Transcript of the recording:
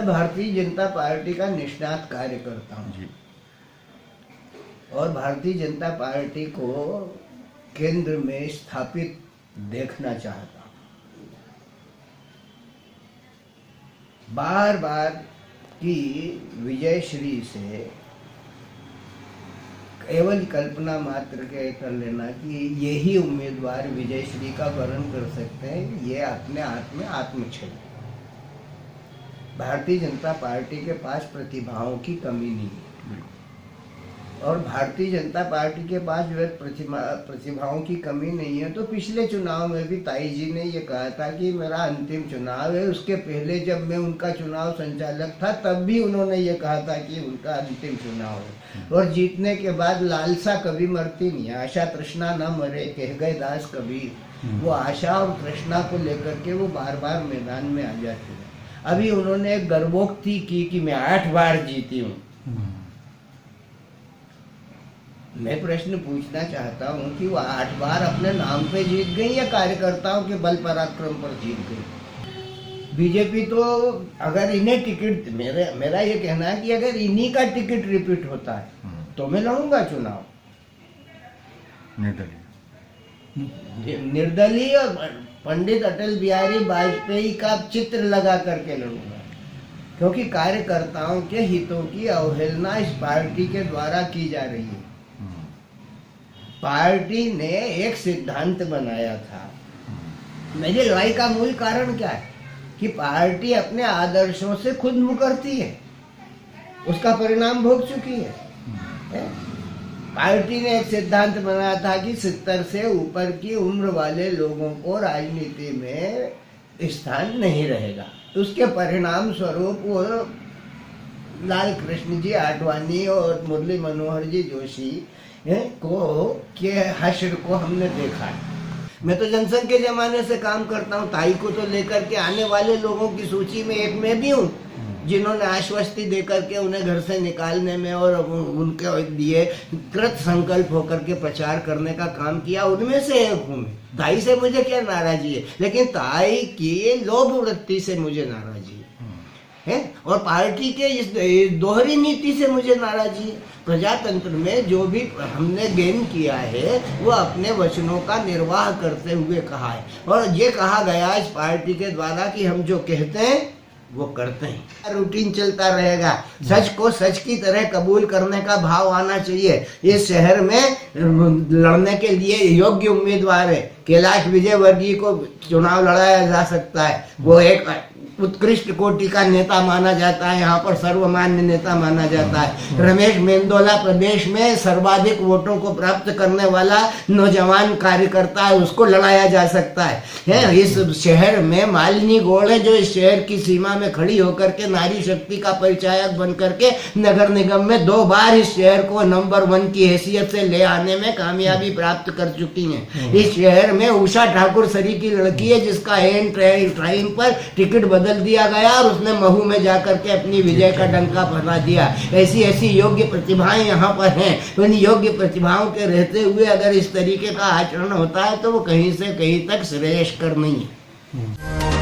मैं भारतीय जनता पार्टी का निष्णात कार्यकर्ता हूँ और भारतीय जनता पार्टी को केंद्र में स्थापित देखना चाहता हूँ। बार बार की विजयश्री से केवल कल्पना मात्र के कर लेना कि यही उम्मीदवार विजयश्री का वर्ण कर सकते हैं, ये अपने आप में आत्मछल। भारतीय जनता पार्टी के पास प्रतिभाओं की कमी नहीं है और भारतीय जनता पार्टी के पास जो प्रतिभाओं की कमी नहीं है तो पिछले चुनाव में भी ताई जी ने ये कहा था कि मेरा अंतिम चुनाव है। उसके पहले जब मैं उनका चुनाव संचालक था तब भी उन्होंने ये कहा था कि उनका अंतिम चुनाव है। और जीतने के बाद लालसा कभी मरती नहीं है, आशा तृष्णा न मरे कह गए दास कबीर। वो आशा और तृष्णा को लेकर के वो बार बार मैदान में आ जाते हैं। अभी उन्होंने एक गर्वोक्ति की कि मैं 8 बार जीती हूँ। मैं प्रश्न पूछना चाहता हूँ कि वो 8 बार अपने नाम पे जीत गई या कार्यकर्ताओं के बल पराक्रम पर जीत गई? बीजेपी तो अगर इन्हें टिकट, मेरा ये कहना है कि अगर इन्हीं का टिकट रिपीट होता है तो मैं लड़ूंगा चुनाव निर्दलीय और पंडित अटल बिहारी वाजपेयी का चित्र लगा करके लड़ूंगा, क्योंकि कार्यकर्ताओं के हितों की अवहेलना इस पार्टी के द्वारा की जा रही है। पार्टी ने एक सिद्धांत बनाया था। मेरी लड़ाई का मूल कारण क्या है कि पार्टी अपने आदर्शों से खुद मुकरती है, उसका परिणाम भोग चुकी है। पार्टी ने एक सिद्धांत बनाया था कि 70 से ऊपर की उम्र वाले लोगों को राजनीति में स्थान नहीं रहेगा। उसके परिणाम स्वरूप वो लाल कृष्ण जी आडवाणी और मुरली मनोहर जी जोशी के हश्र को हमने देखा है। मैं तो जनसंघ के जमाने से काम करता हूँ, ताई को तो लेकर के आने वाले लोगों की सूची में एक मैं भी हूँ, जिन्होंने आश्वस्ति देकर के उन्हें घर से निकालने में और उनके लिए कृत संकल्प होकर के प्रचार करने का काम किया, उनमें से एक हूँ मैं। ताई से मुझे क्या नाराजी है, लेकिन ताई की लोभ वृत्ति से मुझे नाराजी है और पार्टी के इस दोहरी नीति से मुझे नाराजी है। प्रजातंत्र में जो भी हमने गेन किया है वो अपने वचनों का निर्वाह करते हुए कहा है और ये कहा गया इस पार्टी के द्वारा कि हम जो कहते हैं वो करते हैं। रूटीन चलता रहेगा। सच को सच की तरह कबूल करने का भाव आना चाहिए। इस शहर में लड़ने के लिए योग्य उम्मीदवार है। कैलाश विजयवर्गीय को चुनाव लड़ाया जा सकता है, वो एक उत्कृष्ट कोटि का नेता माना जाता है, यहाँ पर सर्वमान्य नेता माना जाता है। रमेश मेंदोला प्रदेश में सर्वाधिक वोटों को प्राप्त करने वाला नौजवान कार्यकर्ता है, उसको लड़ाया जा सकता है। इस शहर में मालिनी गौड़ है जो इस शहर की सीमा में खड़ी होकर के नारी शक्ति का परिचायक बन करके नगर निगम में 2 बार इस शहर को नंबर 1 की हैसियत से ले आने में कामयाबी प्राप्त कर चुकी हैं। इस शहर में उषा ठाकुर सरी की लड़की है जिसका एंड टाइम पर टिकट बदल दिया गया और उसने महू में जाकर के अपनी विजय का डंका बजा दिया। ऐसी ऐसी योग्य प्रतिभाएं यहाँ पर हैं। तो इन योग्य प्रतिभाओं के रहते हुए अगर इस तरीके का आचरण होता है तो वो कहीं से कहीं तक श्रेयस्कर नहीं है।